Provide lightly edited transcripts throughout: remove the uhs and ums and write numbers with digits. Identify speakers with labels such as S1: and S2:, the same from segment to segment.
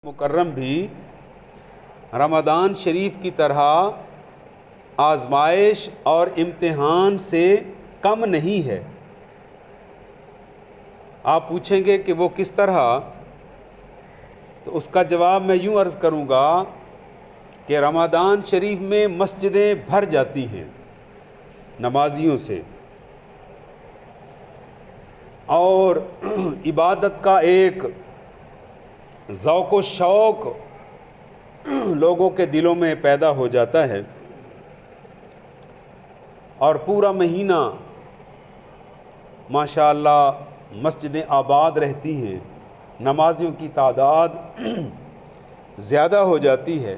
S1: مکرم بھی رمضان شریف کی طرح آزمائش اور امتحان سے کم نہیں ہے۔ آپ پوچھیں گے کہ وہ کس طرح، تو اس کا جواب میں یوں عرض کروں گا کہ رمضان شریف میں مسجدیں بھر جاتی ہیں نمازیوں سے، اور عبادت کا ایک ذوق و شوق لوگوں کے دلوں میں پیدا ہو جاتا ہے، اور پورا مہینہ ماشاءاللہ مسجدیں آباد رہتی ہیں، نمازیوں کی تعداد زیادہ ہو جاتی ہے۔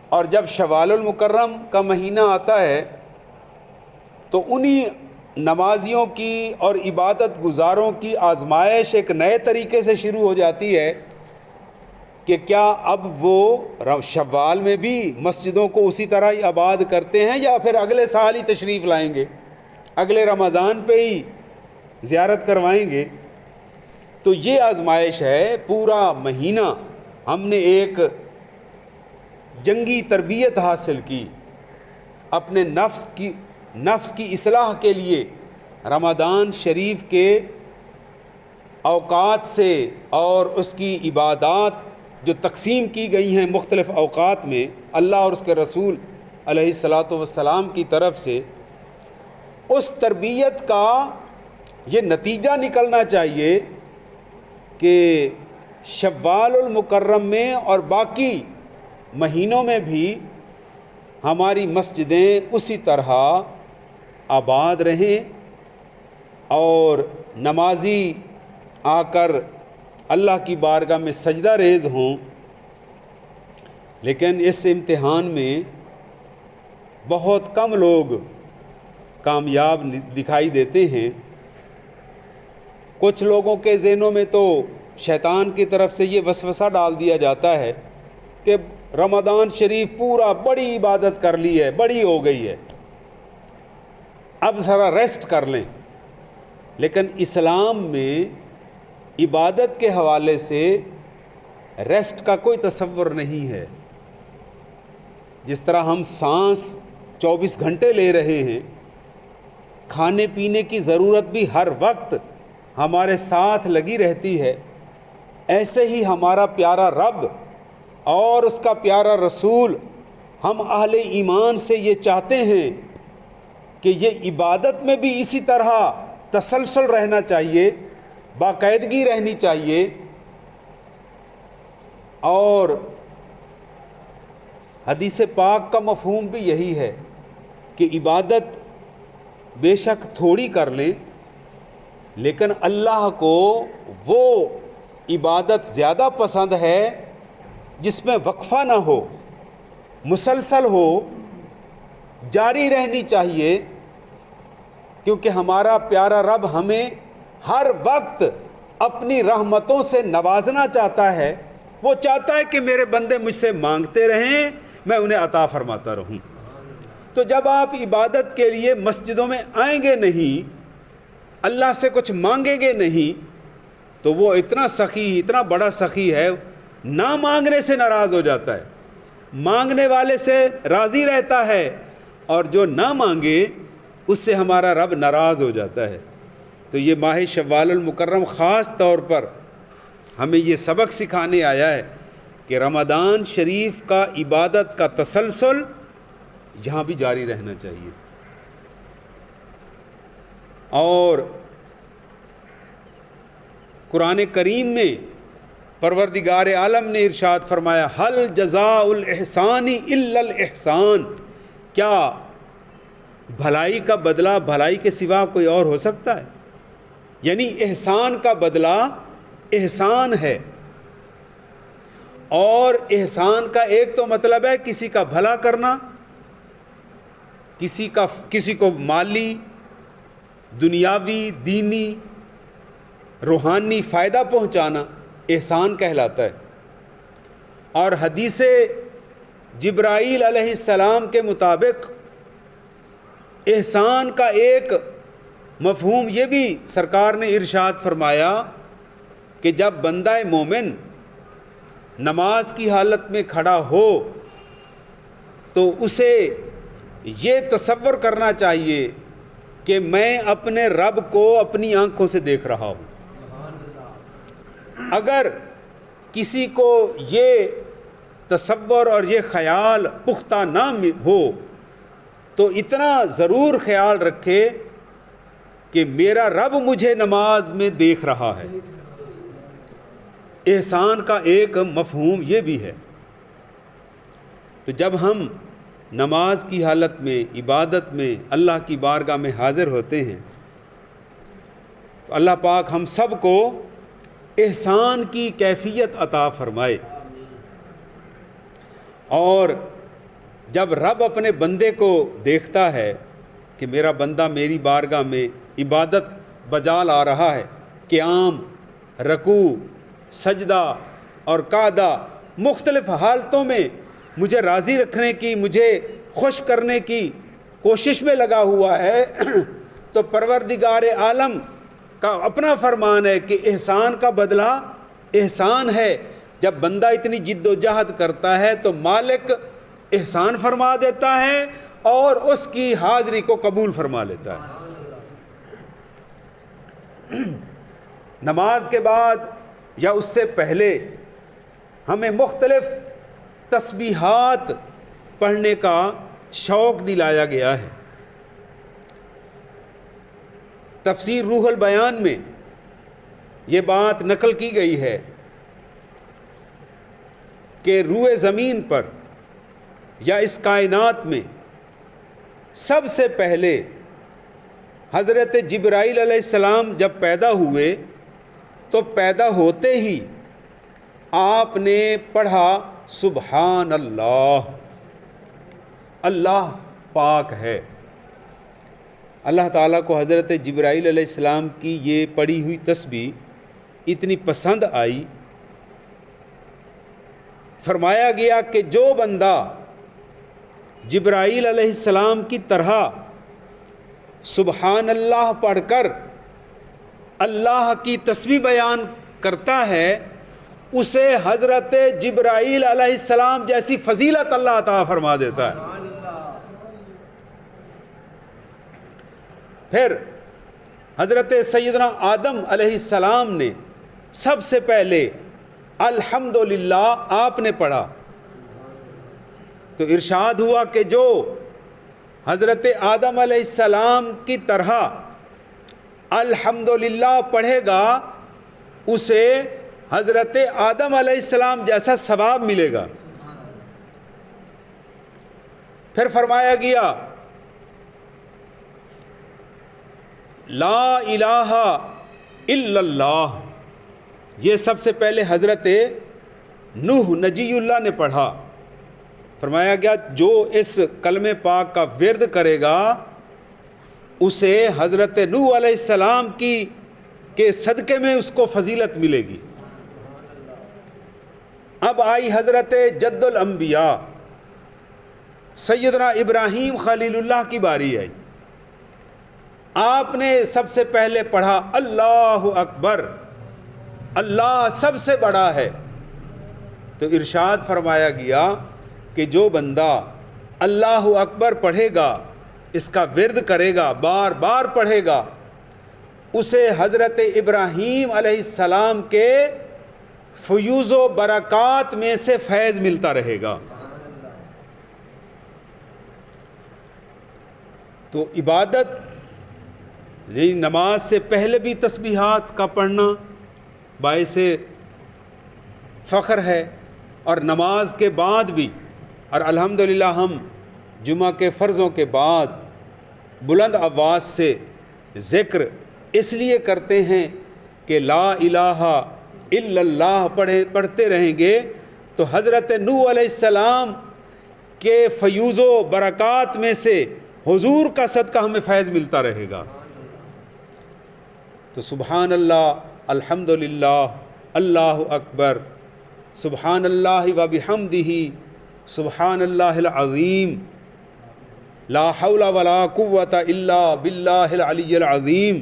S1: اور جب شوال المکرم کا مہینہ آتا ہے تو انہی نمازیوں کی اور عبادت گزاروں کی آزمائش ایک نئے طریقے سے شروع ہو جاتی ہے کہ کیا اب وہ شوال میں بھی مسجدوں کو اسی طرح ہی آباد کرتے ہیں یا پھر اگلے سال ہی تشریف لائیں گے، اگلے رمضان پہ ہی زیارت کروائیں گے۔ تو یہ آزمائش ہے، پورا مہینہ ہم نے ایک جنگی تربیت حاصل کی، اپنے نفس کی اصلاح کے لیے رمضان شریف کے اوقات سے اور اس کی عبادات جو تقسیم کی گئی ہیں مختلف اوقات میں اللہ اور اس کے رسول علیہ الصلاۃ والسلام کی طرف سے، اس تربیت کا یہ نتیجہ نکلنا چاہیے کہ شوال المکرم میں اور باقی مہینوں میں بھی ہماری مسجدیں اسی طرح آباد رہیں اور نمازی آ کر اللہ کی بارگاہ میں سجدہ ریز ہوں۔ لیکن اس امتحان میں بہت کم لوگ کامیاب دکھائی دیتے ہیں۔ کچھ لوگوں کے ذہنوں میں تو شیطان کی طرف سے یہ وسوسہ ڈال دیا جاتا ہے کہ رمضان شریف پورا بڑی عبادت کر لی ہے، بڑی ہو گئی ہے، اب ذرا ریسٹ کر لیں۔ لیکن اسلام میں عبادت کے حوالے سے ریسٹ کا کوئی تصور نہیں ہے۔ جس طرح ہم سانس 24 گھنٹے لے رہے ہیں، کھانے پینے کی ضرورت بھی ہر وقت ہمارے ساتھ لگی رہتی ہے، ایسے ہی ہمارا پیارا رب اور اس کا پیارا رسول ہم اہل ایمان سے یہ چاہتے ہیں کہ یہ عبادت میں بھی اسی طرح تسلسل رہنا چاہیے، باقاعدگی رہنی چاہیے۔ اور حدیث پاک کا مفہوم بھی یہی ہے کہ عبادت بے شک تھوڑی کر لیں، لیکن اللہ کو وہ عبادت زیادہ پسند ہے جس میں وقفہ نہ ہو، مسلسل ہو، جاری رہنی چاہیے، کیونکہ ہمارا پیارا رب ہمیں ہر وقت اپنی رحمتوں سے نوازنا چاہتا ہے۔ وہ چاہتا ہے کہ میرے بندے مجھ سے مانگتے رہیں، میں انہیں عطا فرماتا رہوں۔ تو جب آپ عبادت کے لیے مسجدوں میں آئیں گے نہیں، اللہ سے کچھ مانگیں گے نہیں، تو وہ اتنا سخی، اتنا بڑا سخی ہے، نہ مانگنے سے ناراض ہو جاتا ہے، مانگنے والے سے راضی رہتا ہے، اور جو نہ مانگے اس سے ہمارا رب ناراض ہو جاتا ہے۔ تو یہ ماہ شوال المکرم خاص طور پر ہمیں یہ سبق سکھانے آیا ہے کہ رمضان شریف کا عبادت کا تسلسل یہاں بھی جاری رہنا چاہیے۔ اور قرآن کریم میں پروردگار عالم نے ارشاد فرمایا، حل جزاء الاحسان الا الاحسان، کیا بھلائی کا بدلہ بھلائی کے سوا کوئی اور ہو سکتا ہے؟ یعنی احسان کا بدلہ احسان ہے، اور احسان کا ایک تو مطلب ہے کسی کا بھلا کرنا، کسی کو مالی، دنیاوی، دینی، روحانی فائدہ پہنچانا احسان کہلاتا ہے۔ اور حدیث جبرائیل علیہ السلام کے مطابق احسان کا ایک مفہوم یہ بھی سرکار نے ارشاد فرمایا کہ جب بندہ مومن نماز کی حالت میں کھڑا ہو تو اسے یہ تصور کرنا چاہیے کہ میں اپنے رب کو اپنی آنکھوں سے دیکھ رہا ہوں۔ اگر کسی کو یہ تصور اور یہ خیال پختہ نہ ہو تو اتنا ضرور خیال رکھے کہ میرا رب مجھے نماز میں دیکھ رہا ہے۔ احسان کا ایک مفہوم یہ بھی ہے۔ تو جب ہم نماز کی حالت میں، عبادت میں اللہ کی بارگاہ میں حاضر ہوتے ہیں تو اللہ پاک ہم سب کو احسان کی کیفیت عطا فرمائے، اور جب رب اپنے بندے کو دیکھتا ہے کہ میرا بندہ میری بارگاہ میں عبادت بجا لا رہا ہے، قیام، رکوع، سجدہ اور قعدہ، مختلف حالتوں میں مجھے راضی رکھنے کی، مجھے خوش کرنے کی کوشش میں لگا ہوا ہے، تو پروردگار عالم کا اپنا فرمان ہے کہ احسان کا بدلہ احسان ہے۔ جب بندہ اتنی جد و جہد کرتا ہے تو مالک احسان فرما دیتا ہے اور اس کی حاضری کو قبول فرما لیتا ہے۔ نماز کے بعد یا اس سے پہلے ہمیں مختلف تسبیحات پڑھنے کا شوق دلایا گیا ہے۔ تفسیر روح البیان میں یہ بات نقل کی گئی ہے کہ روئے زمین پر یا اس کائنات میں سب سے پہلے حضرت جبرائیل علیہ السلام جب پیدا ہوئے تو پیدا ہوتے ہی آپ نے پڑھا سبحان اللہ، اللہ پاک ہے۔ اللہ تعالیٰ کو حضرت جبرائیل علیہ السلام کی یہ پڑھی ہوئی تسبیح اتنی پسند آئی، فرمایا گیا کہ جو بندہ جبرائیل علیہ السلام کی طرح سبحان اللہ پڑھ کر اللہ کی تسبیح بیان کرتا ہے، اسے حضرت جبرائیل علیہ السلام جیسی فضیلت اللہ عطا فرما دیتا ہے۔ پھر حضرت سیدنا آدم علیہ السلام نے سب سے پہلے الحمدللہ آپ نے پڑھا، تو ارشاد ہوا کہ جو حضرت آدم علیہ السلام کی طرح الحمدللہ پڑھے گا اسے حضرت آدم علیہ السلام جیسا ثواب ملے گا۔ پھر فرمایا گیا لا الہ الا اللہ، یہ سب سے پہلے حضرت نوح نجی اللہ نے پڑھا۔ فرمایا گیا جو اس کلمہ پاک کا ورد کرے گا اسے حضرت نوح علیہ السلام کے صدقے میں اس کو فضیلت ملے گی۔ اب آئی حضرت جد الانبیاء سیدنا ابراہیم خلیل اللہ کی باری آئی، آپ نے سب سے پہلے پڑھا اللہ اکبر، اللہ سب سے بڑا ہے۔ تو ارشاد فرمایا گیا کہ جو بندہ اللہ اکبر پڑھے گا، اس کا ورد کرے گا، بار بار پڑھے گا، اسے حضرت ابراہیم علیہ السلام کے فیوز و برکات میں سے فیض ملتا رہے گا۔ تو عبادت نماز سے پہلے بھی تسبیحات کا پڑھنا باعث فخر ہے، اور نماز کے بعد بھی، اور الحمدللہ ہم جمعہ کے فرضوں کے بعد بلند آواز سے ذکر اس لیے کرتے ہیں کہ لا الہ الا اللہ پڑھتے رہیں گے تو حضرت نوح علیہ السلام کے فیوز و برکات میں سے حضور کا صدقہ ہمیں فیض ملتا رہے گا۔ تو سبحان اللہ، الحمدللہ، اللہ اکبر، سبحان اللہ و بحمدہ، سبحان اللہ العظیم، لا حول ولا قوۃ الا باللہ العلی العظیم،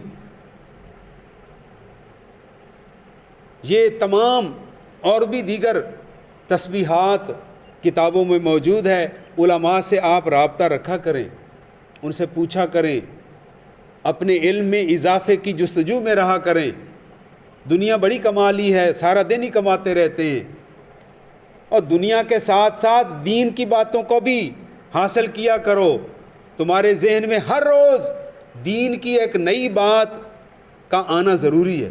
S1: یہ تمام اور بھی دیگر تسبیحات کتابوں میں موجود ہے، علماء سے آپ رابطہ رکھا کریں، ان سے پوچھا کریں، اپنے علم میں اضافے کی جستجو میں رہا کریں۔ دنیا بڑی کمالی ہے، سارا دن ہی کماتے رہتے ہیں، اور دنیا کے ساتھ ساتھ دین کی باتوں کو بھی حاصل کیا کرو۔ تمہارے ذہن میں ہر روز دین کی ایک نئی بات کا آنا ضروری ہے۔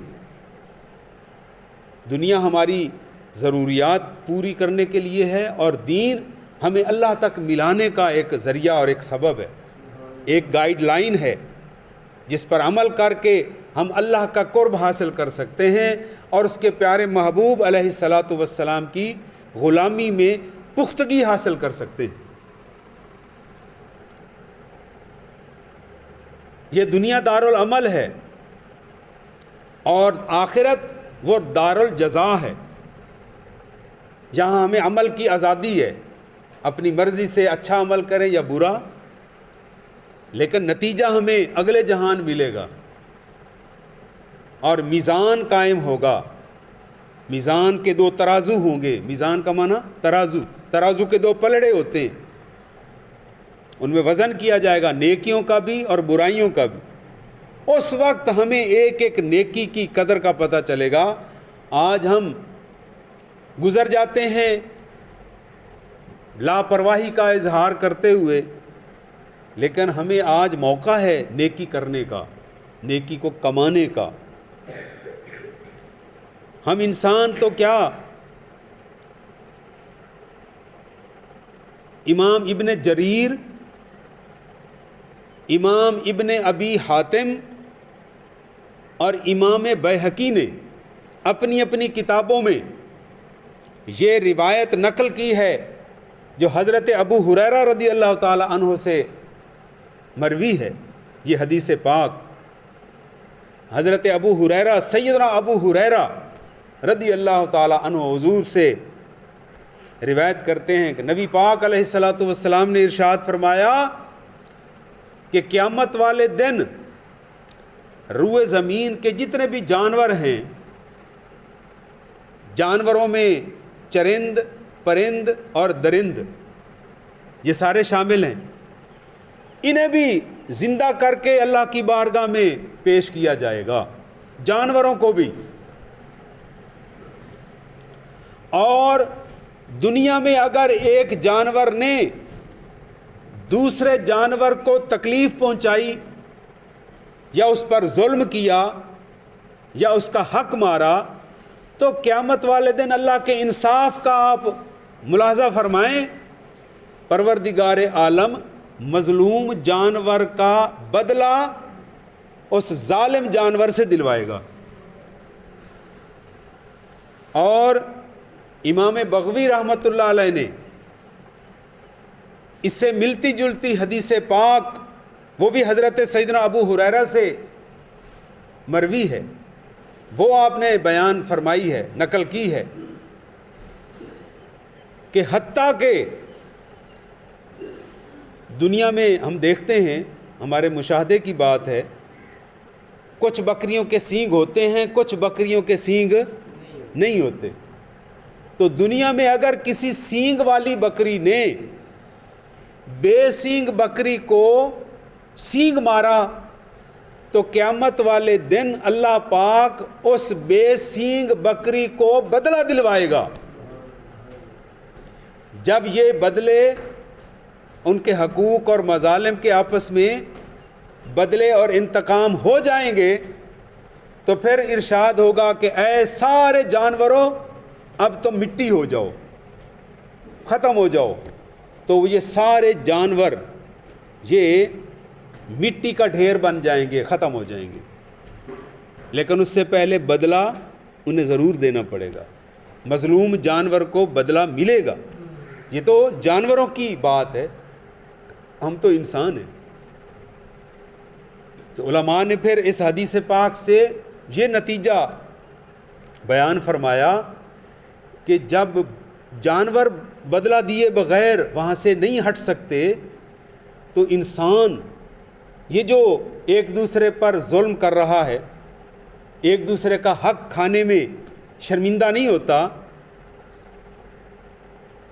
S1: دنیا ہماری ضروریات پوری کرنے کے لیے ہے، اور دین ہمیں اللہ تک ملانے کا ایک ذریعہ اور ایک سبب ہے، ایک گائیڈ لائن ہے جس پر عمل کر کے ہم اللہ کا قرب حاصل کر سکتے ہیں اور اس کے پیارے محبوب علیہ الصلاۃ والسلام کی غلامی میں پختگی حاصل کر سکتے ہیں۔ یہ دنیا دارالعمل ہے اور آخرت وہ دارالجزا ہے، جہاں ہمیں عمل کی آزادی ہے، اپنی مرضی سے اچھا عمل کریں یا برا، لیکن نتیجہ ہمیں اگلے جہان ملے گا اور میزان قائم ہوگا۔ میزان کے دو ترازو ہوں گے، میزان کا معنی ترازو کے دو پلڑے ہوتے ہیں، ان میں وزن کیا جائے گا، نیکیوں کا بھی اور برائیوں کا بھی۔ اس وقت ہمیں ایک ایک نیکی کی قدر کا پتہ چلے گا۔ آج ہم گزر جاتے ہیں لاپرواہی کا اظہار کرتے ہوئے، لیکن ہمیں آج موقع ہے نیکی کرنے کا، نیکی کو کمانے کا۔ ہم انسان تو کیا، امام ابن جریر، امام ابن ابی حاتم اور امام بیہقی نے اپنی اپنی کتابوں میں یہ روایت نقل کی ہے جو حضرت ابو ہریرہ رضی اللہ تعالی عنہ سے مروی ہے۔ یہ حدیث پاک حضرت ابو ہریرہ، سیدنا ابو ہریرہ رضی اللہ تعالی عنہ حضور سے روایت کرتے ہیں کہ نبی پاک علیہ الصلاۃ والسلام نے ارشاد فرمایا کہ قیامت والے دن روئے زمین کے جتنے بھی جانور ہیں، جانوروں میں چرند، پرند اور درند، یہ سارے شامل ہیں، انہیں بھی زندہ کر کے اللہ کی بارگاہ میں پیش کیا جائے گا، جانوروں کو بھی۔ اور دنیا میں اگر ایک جانور نے دوسرے جانور کو تکلیف پہنچائی یا اس پر ظلم کیا یا اس کا حق مارا، تو قیامت والے دن اللہ کے انصاف کا آپ ملاحظہ فرمائیں، پروردگار عالم مظلوم جانور کا بدلہ اس ظالم جانور سے دلوائے گا۔ اور امام بغوی رحمۃ اللہ علیہ نے اس سے ملتی جلتی حدیث پاک، وہ بھی حضرت سیدنا ابو ہریرہ سے مروی ہے، وہ آپ نے بیان فرمائی ہے، نقل کی ہے کہ حتیٰ کہ دنیا میں ہم دیکھتے ہیں، ہمارے مشاہدے کی بات ہے، کچھ بکریوں کے سینگ ہوتے ہیں، کچھ بکریوں کے سینگ نہیں ہوتے۔ تو دنیا میں اگر کسی سینگ والی بکری نے بے سینگ بکری کو سینگ مارا، تو قیامت والے دن اللہ پاک اس بے سینگ بکری کو بدلہ دلوائے گا۔ جب یہ بدلے ان کے حقوق اور مظالم کے آپس میں بدلے اور انتقام ہو جائیں گے، تو پھر ارشاد ہوگا کہ اے سارے جانوروں، اب تم مٹی ہو جاؤ، ختم ہو جاؤ۔ تو یہ سارے جانور یہ مٹی کا ڈھیر بن جائیں گے، ختم ہو جائیں گے، لیکن اس سے پہلے بدلہ انہیں ضرور دینا پڑے گا، مظلوم جانور کو بدلہ ملے گا۔ یہ تو جانوروں کی بات ہے، ہم تو انسان ہیں۔ تو علماء نے پھر اس حدیث پاک سے یہ نتیجہ بیان فرمایا کہ جب جانور بدلہ دیے بغیر وہاں سے نہیں ہٹ سکتے، تو انسان یہ جو ایک دوسرے پر ظلم کر رہا ہے، ایک دوسرے کا حق کھانے میں شرمندہ نہیں ہوتا،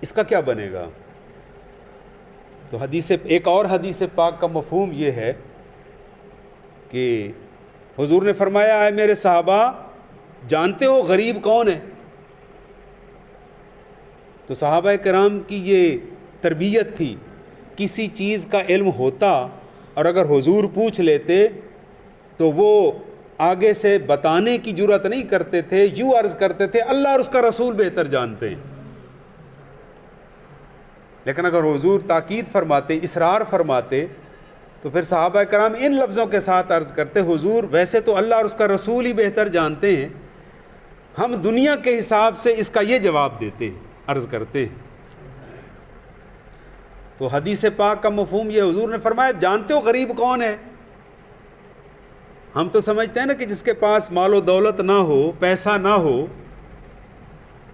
S1: اس کا کیا بنے گا؟ تو ایک اور حدیث پاک کا مفہوم یہ ہے کہ حضور نے فرمایا ہے میرے صحابہ جانتے ہو غریب کون ہے؟ تو صحابہ کرام کی یہ تربیت تھی، کسی چیز کا علم ہوتا اور اگر حضور پوچھ لیتے تو وہ آگے سے بتانے کی جرات نہیں کرتے تھے، یوں عرض کرتے تھے اللہ اور اس کا رسول بہتر جانتے ہیں۔ لیکن اگر حضور تاکید فرماتے، اصرار فرماتے، تو پھر صحابہ کرام ان لفظوں کے ساتھ عرض کرتے حضور ویسے تو اللہ اور اس کا رسول ہی بہتر جانتے ہیں، ہم دنیا کے حساب سے اس کا یہ جواب دیتے ہیں، عرض کرتے ہیں۔ تو حدیث پاک کا مفہوم یہ حضور نے فرمایا جانتے ہو غریب کون ہے؟ ہم تو سمجھتے ہیں نا کہ جس کے پاس مال و دولت نہ ہو، پیسہ نہ ہو،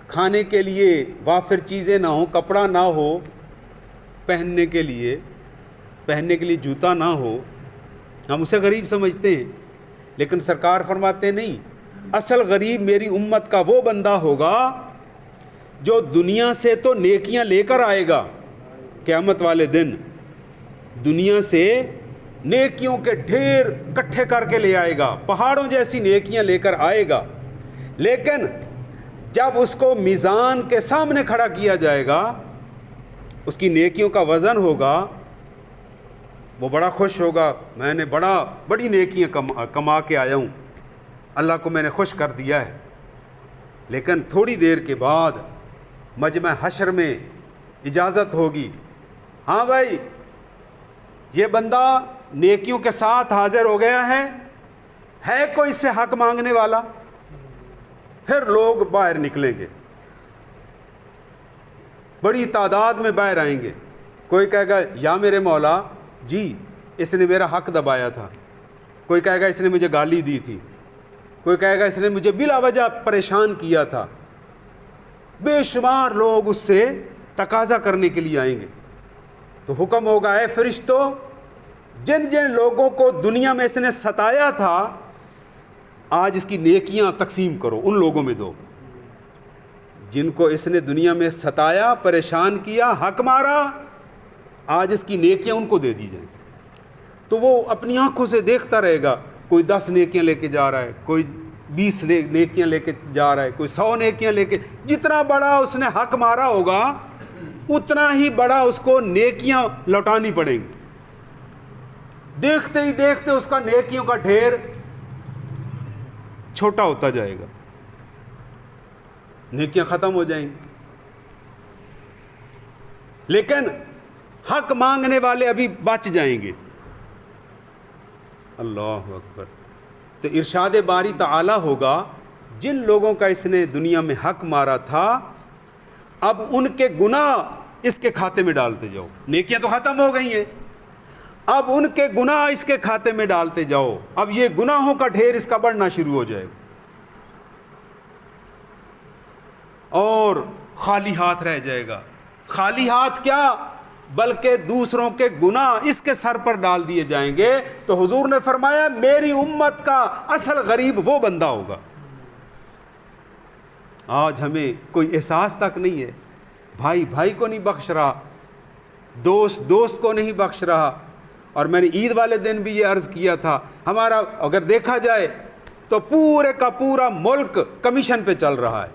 S1: کھانے کے لیے وافر چیزیں نہ ہوں، کپڑا نہ ہو، پہننے کے لیے جوتا نہ ہو، ہم اسے غریب سمجھتے ہیں۔ لیکن سرکار فرماتے ہیں نہیں، اصل غریب میری امت کا وہ بندہ ہوگا جو دنیا سے تو نیکیاں لے کر آئے گا، قیامت والے دن دنیا سے نیکیوں کے ڈھیر اکٹھے کر کے لے آئے گا، پہاڑوں جیسی نیکیاں لے کر آئے گا، لیکن جب اس کو میزان کے سامنے کھڑا کیا جائے گا، اس کی نیکیوں کا وزن ہوگا، وہ بڑا خوش ہوگا، میں نے بڑی نیکیاں کما کے آیا ہوں، اللہ کو میں نے خوش کر دیا ہے۔ لیکن تھوڑی دیر کے بعد مجمع حشر میں اجازت ہوگی، ہاں بھائی یہ بندہ نیکیوں کے ساتھ حاضر ہو گیا ہے کوئی اس سے حق مانگنے والا؟ پھر لوگ باہر نکلیں گے، بڑی تعداد میں باہر آئیں گے، کوئی کہے گا یا میرے مولا جی اس نے میرا حق دبایا تھا، کوئی کہے گا اس نے مجھے گالی دی تھی، کوئی کہے گا اس نے مجھے بلا وجہ پریشان کیا تھا۔ بے شمار لوگ اس سے تقاضا کرنے کے لیے آئیں گے۔ تو حکم ہوگا اے فرشتوں، جن لوگوں کو دنیا میں اس نے ستایا تھا آج اس کی نیکیاں تقسیم کرو، ان لوگوں میں دو جن کو اس نے دنیا میں ستایا، پریشان کیا، حق مارا، آج اس کی نیکیاں ان کو دے دی جائیں۔ تو وہ اپنی آنکھوں سے دیکھتا رہے گا، کوئی 10 نیکیاں لے کے جا رہا ہے، کوئی 20 نیکیاں لے کے جا رہا ہے، کوئی 100 نیکیاں لے کے، جتنا بڑا اس نے حق مارا ہوگا اتنا ہی بڑا اس کو نیکیاں لوٹانی پڑیں گی۔ دیکھتے ہی دیکھتے اس کا نیکیوں کا ڈھیر چھوٹا ہوتا جائے گا، نیکیاں ختم ہو جائیں گی۔ لیکن حق مانگنے والے ابھی بچ جائیں گے۔ اللہ اکبر۔ تو ارشاد باری تعالی ہوگا جن لوگوں کا اس نے دنیا میں حق مارا تھا اب ان کے گناہ اس کے کھاتے میں ڈالتے جاؤ، نیکیاں تو ختم ہو گئی ہیں، اب ان کے گناہ اس کے کھاتے میں ڈالتے جاؤ، اب یہ گناہوں کا ڈھیر اس کا بڑھنا شروع ہو جائے گا، اور خالی ہاتھ رہ جائے گا۔ خالی ہاتھ کیا بلکہ دوسروں کے گناہ اس کے سر پر ڈال دیے جائیں گے۔ تو حضور نے فرمایا میری امت کا اصل غریب وہ بندہ ہوگا۔ آج ہمیں کوئی احساس تک نہیں ہے، بھائی بھائی کو نہیں بخش رہا، دوست دوست کو نہیں بخش رہا۔ اور میں نے عید والے دن بھی یہ عرض کیا تھا، ہمارا اگر دیکھا جائے تو پورے کا پورا ملک کمیشن پہ چل رہا ہے،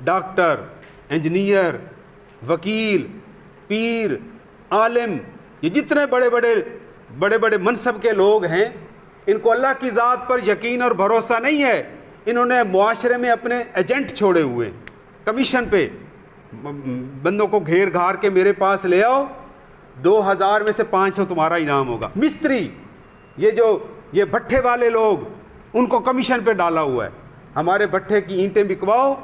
S1: ڈاکٹر، انجینئر، وکیل، پیر، عالم، یہ جتنے بڑے بڑے منصب کے لوگ ہیں، ان کو اللہ کی ذات پر یقین اور بھروسہ نہیں ہے، انہوں نے معاشرے میں اپنے ایجنٹ چھوڑے ہوئے ہیں، کمیشن پہ بندوں کو گھیر گھار کے میرے پاس لے آؤ، 2000 میں سے 500 تمہارا انعام ہوگا۔ مستری، یہ بھٹھے والے لوگ، ان کو کمیشن پہ ڈالا ہوا ہے، ہمارے بھٹھے کی اینٹیں بکواؤ،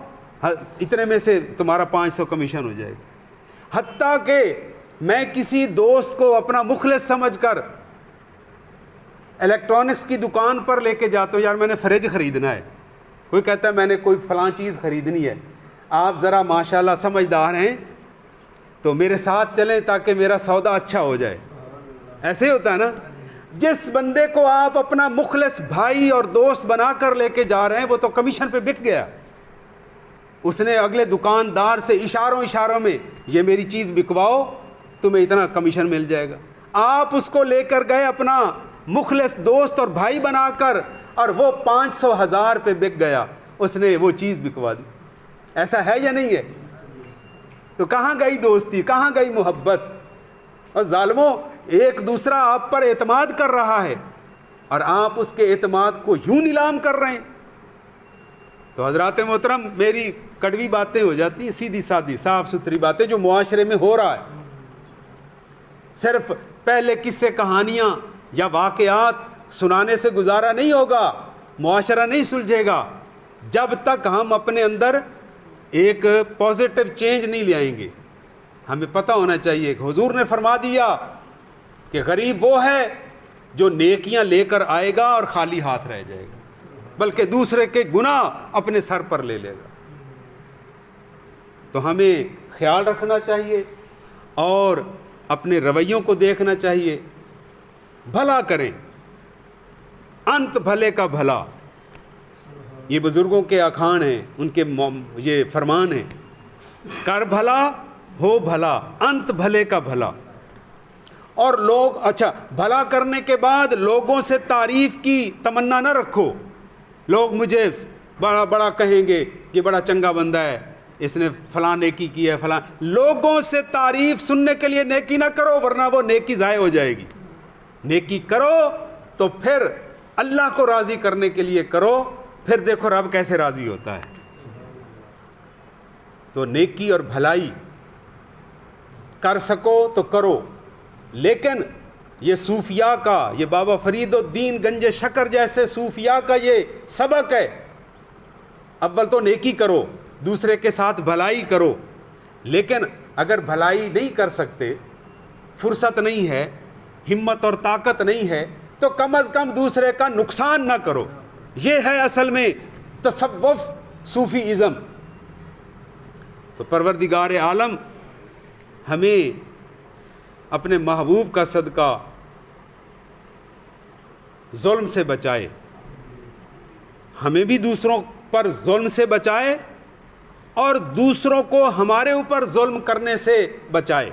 S1: اتنے میں سے تمہارا 500 کمیشن ہو جائے گا۔ حتیٰ کہ میں کسی دوست کو اپنا مخلص سمجھ کر الیکٹرانکس کی دکان پر لے کے جاتا ہوں، یار میں نے فریج خریدنا ہے، کوئی کہتا ہے میں نے کوئی فلاں چیز خریدنی ہے، آپ ذرا ماشاءاللہ سمجھدار ہیں تو میرے ساتھ چلیں تاکہ میرا سودا اچھا ہو جائے۔ ایسے ہی ہوتا ہے نا، جس بندے کو آپ اپنا مخلص بھائی اور دوست بنا کر لے کے جا رہے ہیں وہ تو کمیشن پہ بک گیا، اس نے اگلے دکاندار سے اشاروں میں یہ میری چیز بکواؤ تمہیں اتنا کمیشن مل جائے گا. آپ اس کو لے کر گئے اپنا مخلص دوست اور بھائی بنا کر, اور وہ 500,000 پہ بک گیا, اس نے وہ چیز بکوا دی. ایسا ہے یا نہیں ہے؟ تو کہاں گئی دوستی, کہاں گئی محبت؟ اور ظالموں, ایک دوسرا آپ پر اعتماد کر رہا ہے اور آپ اس کے اعتماد کو یوں نیلام کر رہے ہیں. تو حضرات محترم, میری کڑوی باتیں ہو جاتی ہیں, سیدھی سادھی صاف ستھری باتیں جو معاشرے میں ہو رہا ہے. صرف پہلے قصے کہانیاں یا واقعات سنانے سے گزارا نہیں ہوگا, معاشرہ نہیں سلجھے گا جب تک ہم اپنے اندر ایک پازیٹیو چینج نہیں لے آئیں گے. ہمیں پتہ ہونا چاہیے کہ حضور نے فرما دیا کہ غریب وہ ہے جو نیکیاں لے کر آئے گا اور خالی ہاتھ رہ جائے گا, بلکہ دوسرے کے گناہ اپنے سر پر لے لے گا. تو ہمیں خیال رکھنا چاہیے اور اپنے رویوں کو دیکھنا چاہیے. بھلا کریں, انت بھلے کا بھلا, یہ بزرگوں کے اخوان ہیں, ان کے یہ فرمان ہیں, کر بھلا ہو بھلا, انت بھلے کا بھلا. اور لوگ, اچھا بھلا کرنے کے بعد لوگوں سے تعریف کی تمنا نہ رکھو. لوگ مجھے بڑا بڑا کہیں گے کہ بڑا چنگا بندہ ہے, اس نے فلاں نیکی کی ہے فلاں. لوگوں سے تعریف سننے کے لیے نیکی نہ کرو, ورنہ وہ نیکی ضائع ہو جائے گی. نیکی کرو تو پھر اللہ کو راضی کرنے کے لیے کرو, پھر دیکھو رب کیسے راضی ہوتا ہے. تو نیکی اور بھلائی کر سکو تو کرو, لیکن یہ صوفیاء کا, یہ بابا فرید الدین گنج شکر جیسے صوفیاء کا یہ سبق ہے. اول تو نیکی کرو, دوسرے کے ساتھ بھلائی کرو, لیکن اگر بھلائی نہیں کر سکتے, فرصت نہیں ہے, ہمت اور طاقت نہیں ہے, تو کم از کم دوسرے کا نقصان نہ کرو. یہ ہے اصل میں تصوف, صوفی ازم. تو پروردگار عالم ہمیں اپنے محبوب کا صدقہ ظلم سے بچائے, ہمیں بھی دوسروں پر ظلم سے بچائے اور دوسروں کو ہمارے اوپر ظلم کرنے سے بچائے.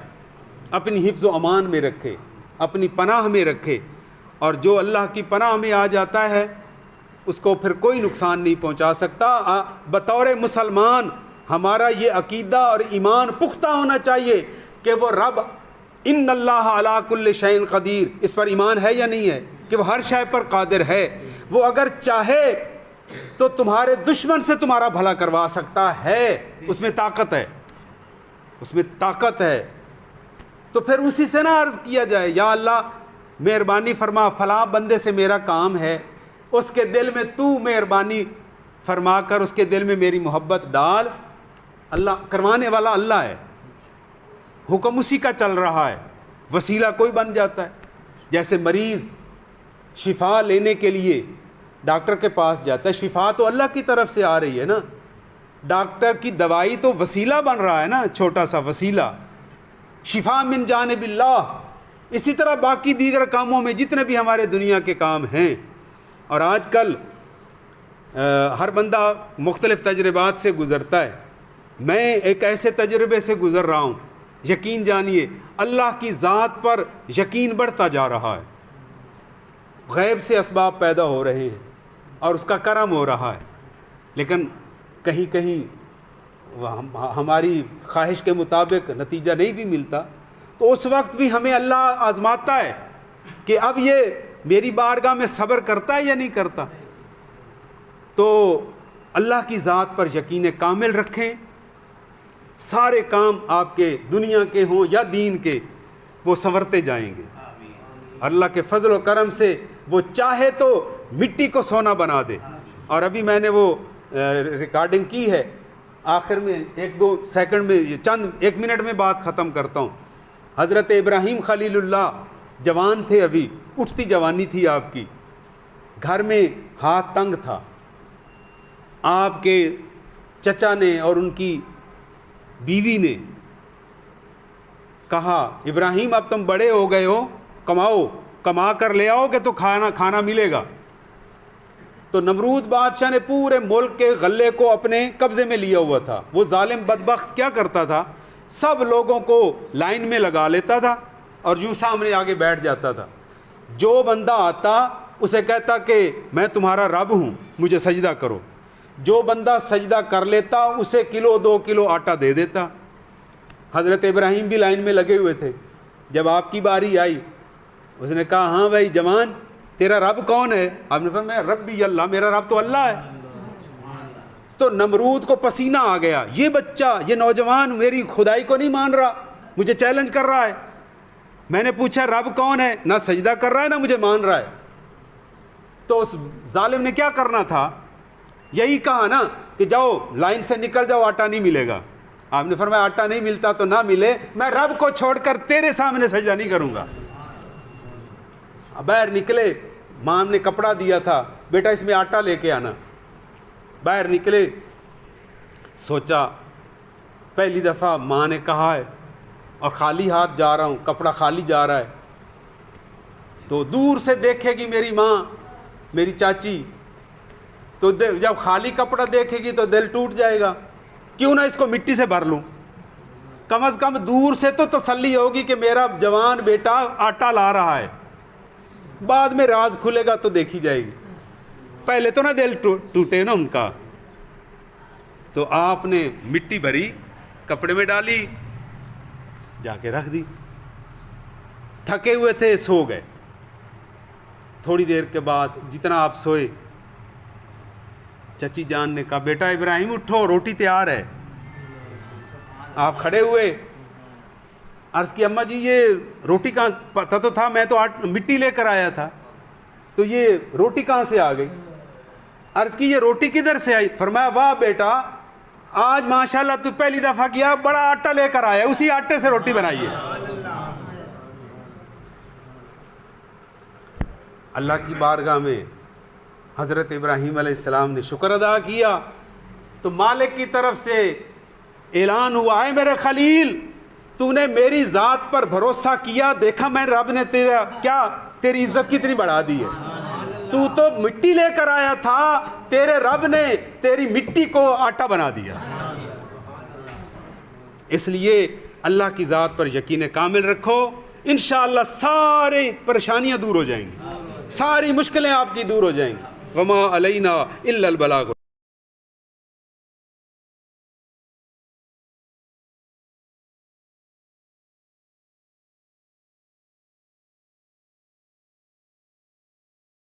S1: اپنی حفظ و امان میں رکھے, اپنی پناہ میں رکھے, اور جو اللہ کی پناہ میں آ جاتا ہے اس کو پھر کوئی نقصان نہیں پہنچا سکتا. بطور مسلمان ہمارا یہ عقیدہ اور ایمان پختہ ہونا چاہیے کہ وہ رب ان اللہ علی کل شیء قدیر, اس پر ایمان ہے یا نہیں ہے کہ وہ ہر شے پر قادر ہے. وہ اگر چاہے تو تمہارے دشمن سے تمہارا بھلا کروا سکتا ہے, اس میں طاقت ہے, اس میں طاقت ہے. تو پھر اسی سے نہ عرض کیا جائے یا اللہ مہربانی فرما فلاں بندے سے میرا کام ہے, اس کے دل میں تو مہربانی فرما کر اس کے دل میں میری محبت ڈال. اللہ کروانے والا اللہ ہے, حکم اسی کا چل رہا ہے, وسیلہ کوئی بن جاتا ہے. جیسے مریض شفا لینے کے لیے ڈاکٹر کے پاس جاتا ہے, شفا تو اللہ کی طرف سے آ رہی ہے نا, ڈاکٹر کی دوائی تو وسیلہ بن رہا ہے نا, چھوٹا سا وسیلہ. شفا من جانب اللہ. اسی طرح باقی دیگر کاموں میں جتنے بھی ہمارے دنیا کے کام ہیں, اور آج کل ہر بندہ مختلف تجربات سے گزرتا ہے. میں ایک ایسے تجربے سے گزر رہا ہوں, یقین جانیے اللہ کی ذات پر یقین بڑھتا جا رہا ہے. غیب سے اسباب پیدا ہو رہے ہیں اور اس کا کرم ہو رہا ہے, لیکن کہیں کہیں ہماری خواہش کے مطابق نتیجہ نہیں بھی ملتا. تو اس وقت بھی ہمیں اللہ آزماتا ہے کہ اب یہ میری بارگاہ میں صبر کرتا ہے یا نہیں کرتا. تو اللہ کی ذات پر یقین کامل رکھیں, سارے کام آپ کے دنیا کے ہوں یا دین کے وہ سنورتے جائیں گے. اللہ کے فضل و کرم سے وہ چاہے تو مٹی کو سونا بنا دے. اور ابھی میں نے وہ ریکارڈنگ کی ہے, آخر میں 1-2 سیکنڈ میں, چند 1 منٹ میں بات ختم کرتا ہوں. حضرت ابراہیم خلیل اللہ جوان تھے, ابھی اٹھتی جوانی تھی آپ کی, گھر میں ہاتھ تنگ تھا. آپ کے چچا نے اور ان کی بیوی نے کہا ابراہیم اب تم بڑے ہو گئے ہو, کماؤ, کما کر لے آؤ کہ تو کھانا ملے گا. تو نمرود بادشاہ نے پورے ملک کے غلے کو اپنے قبضے میں لیا ہوا تھا. وہ ظالم بدبخت کیا کرتا تھا, سب لوگوں کو لائن میں لگا لیتا تھا اور یوں سامنے آگے بیٹھ جاتا تھا. جو بندہ آتا اسے کہتا کہ میں تمہارا رب ہوں, مجھے سجدہ کرو. جو بندہ سجدہ کر لیتا اسے 1-2 کلو آٹا دے دیتا. حضرت ابراہیم بھی لائن میں لگے ہوئے تھے. جب آپ کی باری آئی, اس نے کہا ہاں بھائی جوان, تیرا رب کون ہے؟ آپ نے فرمایا ربی اللہ, میرا رب تو اللہ ہے. تو نمرود کو پسینہ آ گیا, یہ بچہ, یہ نوجوان میری خدائی کو نہیں مان رہا, مجھے چیلنج کر رہا ہے. میں نے پوچھا رب کون ہے, نہ سجدہ کر رہا ہے نہ مجھے مان رہا ہے. تو اس ظالم نے کیا کرنا تھا, یہی کہا نا کہ جاؤ لائن سے نکل جاؤ, آٹا نہیں ملے گا. آپ نے فرمایا آٹا نہیں ملتا تو نہ ملے, میں رب کو چھوڑ کر تیرے سامنے سجدہ نہیں کروں گا. باہر نکلے, ماں نے کپڑا دیا تھا, بیٹا اس میں آٹا لے کے آنا. باہر نکلے, سوچا پہلی دفعہ ماں نے کہا ہے اور خالی ہاتھ جا رہا ہوں, کپڑا خالی جا رہا ہے. تو دور سے دیکھے گی میری ماں, میری چاچی, تو جب خالی کپڑا دیکھے گی تو دل ٹوٹ جائے گا, کیوں نہ اس کو مٹی سے بھر لوں. کم از کم دور سے تو تسلی ہوگی کہ میرا جوان بیٹا آٹا لا رہا ہے. بعد میں راز کھلے گا تو دیکھی جائے گی, پہلے تو نہ دل ٹوٹے نا ان کا. تو آپ نے مٹی بھری, کپڑے میں ڈالی, جا کے رکھ دی. تھکے ہوئے تھے, سو گئے. تھوڑی دیر کے بعد جتنا آپ سوئے, چچی جان نے کہا بیٹا ابراہیم اٹھو, روٹی تیار ہے. آپ کھڑے ہوئے, عرض کی اماں جی یہ روٹی کہاں, پتہ تو تھا میں تو مٹی لے کر آیا تھا, تو یہ روٹی کہاں سے آ گئی؟ عرض کی یہ روٹی کدھر سے آئی؟ فرمایا واہ بیٹا, آج ماشاءاللہ تو پہلی دفعہ کیا, بڑا آٹا لے کر آیا, اسی آٹے سے روٹی بنائی ہے. اللہ کی بارگاہ میں حضرت ابراہیم علیہ السلام نے شکر ادا کیا تو مالک کی طرف سے اعلان ہوا ہے میرے خلیل, تو نے میری ذات پر بھروسہ کیا, دیکھا میں رب نے تیرا کیا, تیری عزت کتنی بڑھا دی ہے. تو مٹی لے کر آیا تھا, تیرے رب نے تیری مٹی کو آٹا بنا دیا. اس لیے اللہ کی ذات پر یقین کامل رکھو, انشاءاللہ سارے پریشانیاں دور ہو جائیں گی, ساری مشکلیں آپ کی دور ہو جائیں گی. وما علینا الا البلاغ.